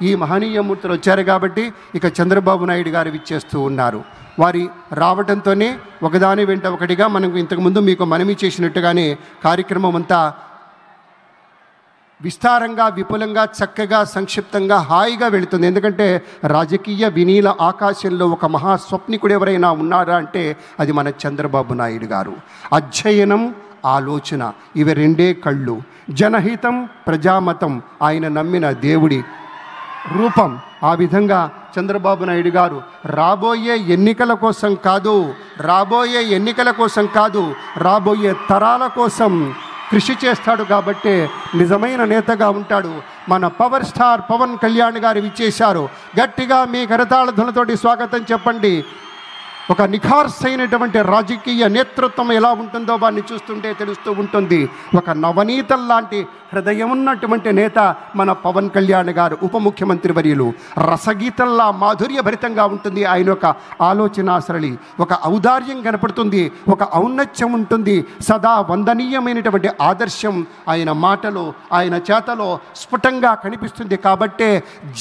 ఈ మహనీయమూర్తులు వచ్చారు కాబట్టి ఇక చంద్రబాబు నాయుడు గారు విచ్చేస్తూ ఉన్నారు. వారి రావడంతోనే ఒకదాని వెంట ఒకటిగా మనకు ఇంతకుముందు మీకు మనవి చేసినట్టుగానే కార్యక్రమం అంతా విస్తారంగా, విపులంగా, చక్కగా, సంక్షిప్తంగా, హాయిగా వెళుతుంది. ఎందుకంటే రాజకీయ వినీల ఆకాశంలో ఒక మహాస్వప్నికుడు ఎవరైనా ఉన్నారా అంటే అది మన చంద్రబాబు నాయుడు గారు. అధ్యయనం, ఆలోచన ఇవి రెండే కళ్ళు. జనహితం, ప్రజామతం ఆయన నమ్మిన దేవుడి రూపం. ఆ విధంగా చంద్రబాబు నాయుడు గారు రాబోయే ఎన్నికల కోసం కాదు, రాబోయే తరాల కోసం కృషి చేస్తాడు. కాబట్టే నిజమైన నేతగా ఉంటాడు. మన పవర్ స్టార్ పవన్ కళ్యాణ్ గారు విచ్చేశారు. గట్టిగా మీ కరతాళ ధ్వనులతోటి స్వాగతం చెప్పండి. ఒక నిఖార్సైనటువంటి రాజకీయ నేతృత్వం ఎలా ఉంటుందో వారిని చూస్తుంటే తెలుస్తూ ఉంటుంది. ఒక నవనీతం లాంటి హృదయం ఉన్నటువంటి నేత మన పవన్ కళ్యాణ్ గారు, ఉప ముఖ్యమంత్రి వర్యులు. రసగీతంలా మాధుర్యభరితంగా ఉంటుంది ఆయన యొక్క ఆలోచన సరళి. ఒక ఔదార్యం కనపడుతుంది, ఒక ఔన్నత్యం ఉంటుంది. సదా వందనీయమైనటువంటి ఆదర్శం ఆయన మాటలో, ఆయన చేతలో స్ఫుటంగా కనిపిస్తుంది. కాబట్టే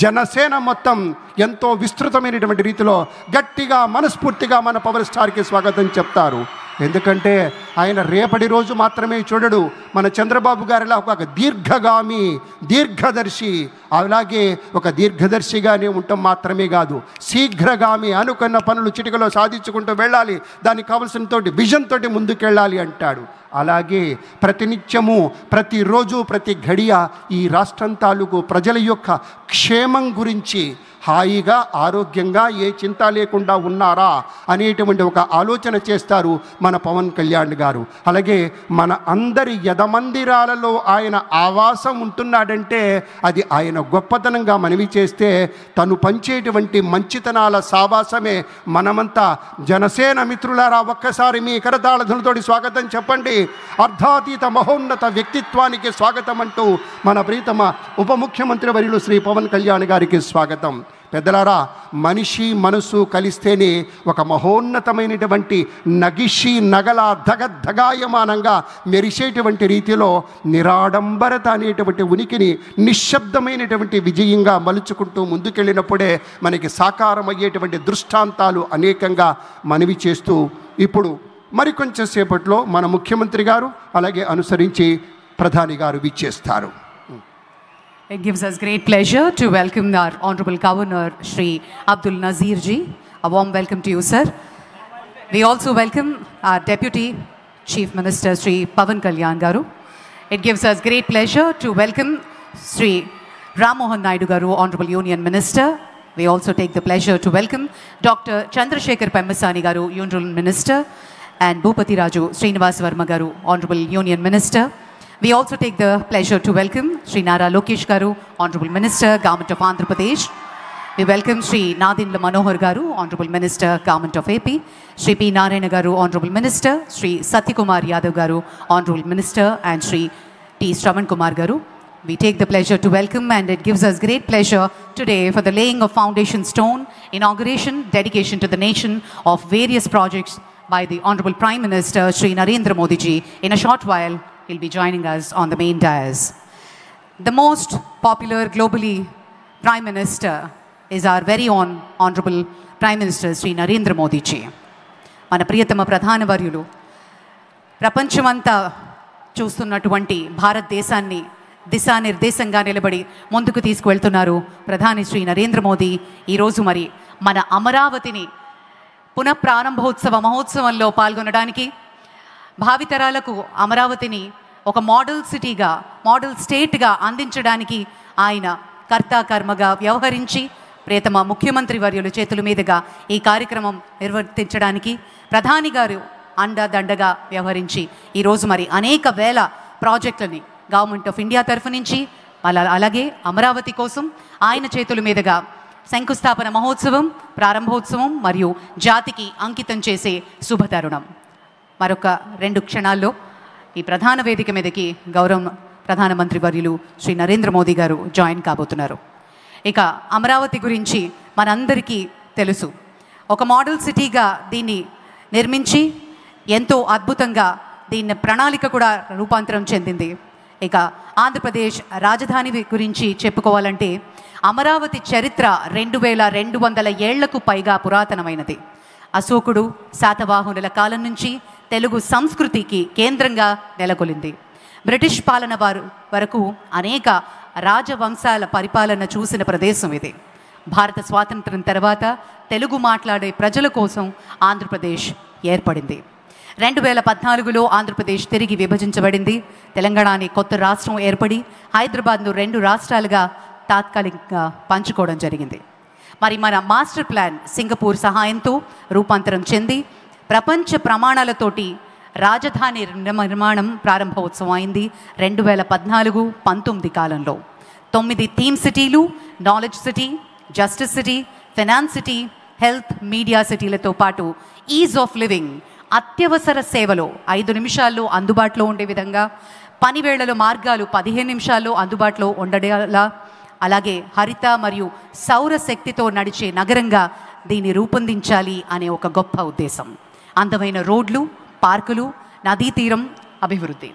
జనసేన మొత్తం ఎంతో విస్తృతమైనటువంటి రీతిలో గట్టిగా, మనస్ఫూర్తిగా మన పవర్ స్టార్కి స్వాగతం చెప్తారు. ఎందుకంటే ఆయన రేపటి రోజు మాత్రమే చూడడు. మన చంద్రబాబు గారిలా ఒక దీర్ఘగామి, దీర్ఘదర్శి. అలాగే ఒక దీర్ఘదర్శిగానే ఉండటం మాత్రమే కాదు, శీఘ్రగామి. అనుకున్న పనులు చిటికలో సాధించుకుంటూ వెళ్ళాలి, దానికి కావలసిన తోటి విజన్ తోటి ముందుకెళ్ళాలి అంటాడు. అలాగే ప్రతినిత్యము, ప్రతిరోజు, ప్రతి గడియ ఈ రాష్ట్రం తాలూకు ప్రజల యొక్క క్షేమం గురించి హాయిగా, ఆరోగ్యంగా, ఏ చింత లేకుండా ఉన్నారా అనేటువంటి ఒక ఆలోచన చేస్తారు మన పవన్ కళ్యాణ్ గారు. అలాగే మన అందరి యదమందిరాలలో ఆయన ఆవాసం ఉంటున్నాడంటే అది ఆయన గొప్పతనంగా మనవి చేస్తే, తను పంచేటువంటి మంచితనాల సావాసమే. మనమంతా జనసేన మిత్రులారా ఒక్కసారి మీ కరతాళ ధ్వనులతోటి స్వాగతం చెప్పండి. అర్ధాతీత మహోన్నత వ్యక్తిత్వానికి స్వాగతం అంటూ మన ప్రీతమ ఉప ముఖ్యమంత్రి వర్యులు శ్రీ పవన్ కళ్యాణ్ గారికి స్వాగతం. పెద్దలారా, మనిషి మనసు కలిస్తేనే ఒక మహోన్నతమైనటువంటి నగిషి నగల ధగాయమానంగా మెరిసేటువంటి రీతిలో నిరాడంబరత అనేటువంటి ఉనికిని నిశ్శబ్దమైనటువంటి విజయంగా మలుచుకుంటూ ముందుకెళ్ళినప్పుడే మనకి సాకారమయ్యేటువంటి దృష్టాంతాలు అనేకంగా మనవి చేస్తూ, ఇప్పుడు మరికొంచెం సేపట్లో మన ముఖ్యమంత్రి గారు అలాగే అనుసరించి ప్రధాని గారు విచ్చేస్తారు. It gives us great pleasure to welcome our Honorable Governor Shri Abdul Nazir ji. A warm welcome to you, sir. We also welcome our Deputy Chief Minister Shri Pavan Kalyan Garu. It gives us great pleasure to welcome Shri Ram Mohan Naidu Garu, Honorable Union Minister. We also take the pleasure to welcome Dr. Chandrasekhar Pemmasani Garu, Union Minister, and Bhupati Raju Srinivas Verma Garu, Honorable Union Minister. We also take the pleasure to welcome Shri Nara Lokesh Garu, Honorable Minister, Government of Andhra Pradesh. We welcome Shri Nadindla Manohar Garu, Honorable Minister, Government of AP. Shri P. Narayana Garu, Honorable Minister. Shri Satyakumar Yadav Garu, Honorable Minister, and Shri T. Shravan Kumar Garu. We take the pleasure to welcome, and it gives us great pleasure today for the laying of foundation stone, inauguration, dedication to the nation of various projects by the Honorable Prime Minister Shri Narendra Modi ji. In a short while, he'll be joining us on the main dais. The most popular globally Prime Minister is our very own Honorable Prime Minister Shri Narendra Modi ji. మన ప్రియతమ ప్రధాన వర్యులు ప్రపంచమంతా చూస్తున్నటువంటి భారతదేశాన్ని దిశానిర్దేశంగా నిలబడి ముందుకు తీసుకువెళ్తున్నారు ప్రధాని శ్రీ నరేంద్ర మోదీ. ఈరోజు మరి మన అమరావతిని పునఃప్రారంభోత్సవ మహోత్సవంలో పాల్గొనడానికి, భావితరాలకు అమరావతిని ఒక మోడల్ సిటీగా, మోడల్ స్టేట్గా అందించడానికి ఆయన కర్తాకర్మగా వ్యవహరించి ప్రియతమ ముఖ్యమంత్రి వర్యుల చేతుల మీదుగా ఈ కార్యక్రమం నిర్వర్తించడానికి ప్రధాని గారు అండదండగా వ్యవహరించి ఈరోజు మరి అనేక వేల ప్రాజెక్టులని గవర్నమెంట్ ఆఫ్ ఇండియా తరఫు నుంచి అలాగే అమరావతి కోసం ఆయన చేతుల మీదుగా శంకుస్థాపన మహోత్సవం, ప్రారంభోత్సవం మరియు జాతికి అంకితం చేసే శుభతరుణం. మరొక 2 క్షణాల్లో ఈ ప్రధాన వేదిక మీదకి గౌరవ ప్రధానమంత్రి వర్యులు శ్రీ నరేంద్ర మోదీ గారు జాయిన్ కాబోతున్నారు. ఇక అమరావతి గురించి మనందరికీ తెలుసు. ఒక మోడల్ సిటీగా దీన్ని నిర్మించి ఎంతో అద్భుతంగా దీన్ని ప్రణాళిక కూడా రూపాంతరం చెందింది. ఇక ఆంధ్రప్రదేశ్ రాజధాని గురించి చెప్పుకోవాలంటే అమరావతి చరిత్ర 2200 ఏళ్లకు పైగా పురాతనమైనది. అశోకుడు, శాతవాహనుల కాలం నుంచి తెలుగు సంస్కృతికి కేంద్రంగా నెలకొలింది. బ్రిటిష్ పాలన వరకు అనేక రాజవంశాల పరిపాలన చూసిన ప్రదేశం ఇది. భారత స్వాతంత్ర్యం తర్వాత తెలుగు మాట్లాడే ప్రజల కోసం ఆంధ్రప్రదేశ్ ఏర్పడింది. 2014లో ఆంధ్రప్రదేశ్ తిరిగి విభజించబడింది. తెలంగాణ అనే కొత్త రాష్ట్రం ఏర్పడి హైదరాబాద్ను 2 రాష్ట్రాలుగా తాత్కాలికంగా పంచుకోవడం జరిగింది. మరి మన మాస్టర్ ప్లాన్ సింగపూర్ సహాయంతో రూపాంతరం చెంది ప్రపంచ ప్రమాణాలతోటి రాజధాని నిర్మాణం ప్రారంభోత్సవం అయింది 2014-19 కాలంలో. 9 థీమ్ సిటీలు, knowledge city, justice city, finance city, health, media సిటీలతో పాటు ఈజ్ ఆఫ్ లివింగ్, అత్యవసర సేవలు 5 నిమిషాల్లో అందుబాటులో ఉండే విధంగా, పనివేళల మార్గాలు 15 నిమిషాల్లో అందుబాటులో ఉండేలా, అలాగే హరిత మరియు సౌర శక్తితో నడిచే నగరంగా దీన్ని రూపొందించాలి అనే ఒక గొప్ప ఉద్దేశం. అందమైన రోడ్లు, పార్కులు, నదీ తీరం అభివృద్ధి.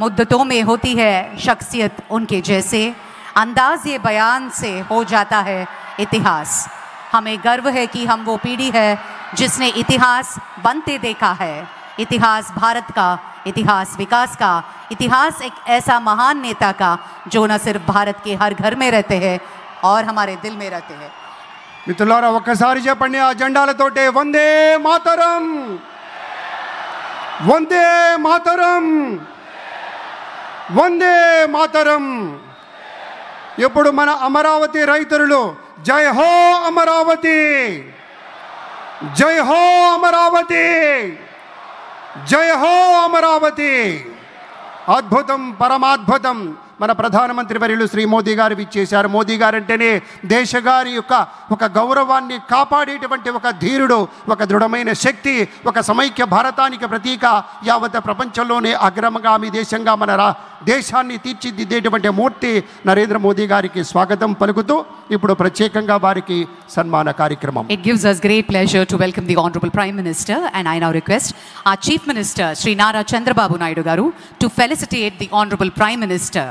मुद्दतों में होती है शख्सियत उनके जैसे, अंदाज ये बयान से हो जाता है इतिहास. हमें गर्व है कि हम वो पीढ़ी है जिसने इतिहास बनते देखा है. इतिहास भारत का, इतिहास विकास का, इतिहास एक ऐसा महान नेता का जो न सिर्फ भारत के हर घर में रहते हैं और हमारे दिल में रहते हैं. మిత్రులారా ఒక్కసారి చెప్పండి ఆ జెండాలతోటే వందే మాతరం, వందే మాతరం, వందే మాతరం. ఇప్పుడు మన అమరావతి రైతులు జై హో అమరావతి, జై హో అమరావతి, జై హో అమరావతి. అద్భుతం, పరమాద్భుతం. మన ప్రధానమంత్రి వర్యులు శ్రీ మోదీ గారు ఇచ్చేశారు. మోదీ గారు అంటేనే దేశగారి యొక్క ఒక గౌరవాన్ని కాపాడేటువంటి ఒక ధీరుడు, ఒక దృఢమైన శక్తి, ఒక సమైక్య భారతానికి ప్రతీక, యావత్ ప్రపంచంలోనే అగ్రమగామి దేశంగా మన దేశాన్ని తీర్చిదిద్దేటువంటి మూర్తి నరేంద్ర మోదీ గారికి స్వాగతం పలుకుతూ ఇప్పుడు ప్రత్యేకంగా వారికి సన్మాన కార్యక్రమం. It gives us great pleasure to welcome the Honorable Prime Minister, and I now request our Chief Minister Sri Nara Chandrababu Naidu Garu to felicitate the Honorable Prime Minister.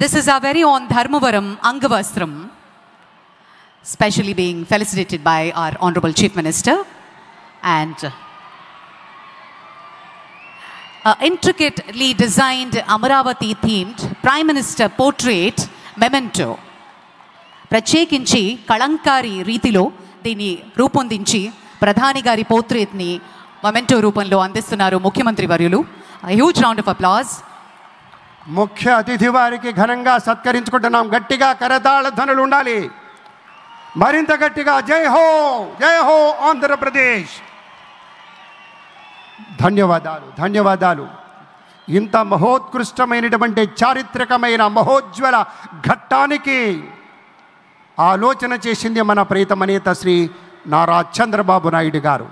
This is our very own Dharmavaram Angavastram, specially being felicitated by our Honorable Chief Minister, and intricately designed Amaravati themed Prime Minister portrait memento. ప్రత్యేకించి కళంకారి రీతిలో దీన్ని రూపొందించి ప్రధాని గారి పోర్ట్రేట్ని memento రూపంలో అందిస్తున్నారు ముఖ్యమంత్రి వర్యులు. Huge round of applause. ముఖ్య అతిథి వారికి ఘనంగా సత్కరించుకుంటున్నాం. గట్టిగా కరతాళ ధ్వనులు ఉండాలి, మరింత గట్టిగా. జై హో, జై హో ఆంధ్రప్రదేశ్. ధన్యవాదాలు, ధన్యవాదాలు. ఇంత మహోత్కృష్టమైనటువంటి చారిత్రకమైన మహోజ్వల ఘట్టానికి ఆలోచన చేసింది మన ప్రియతమ నేత శ్రీ నారా చంద్రబాబు నాయుడు గారు.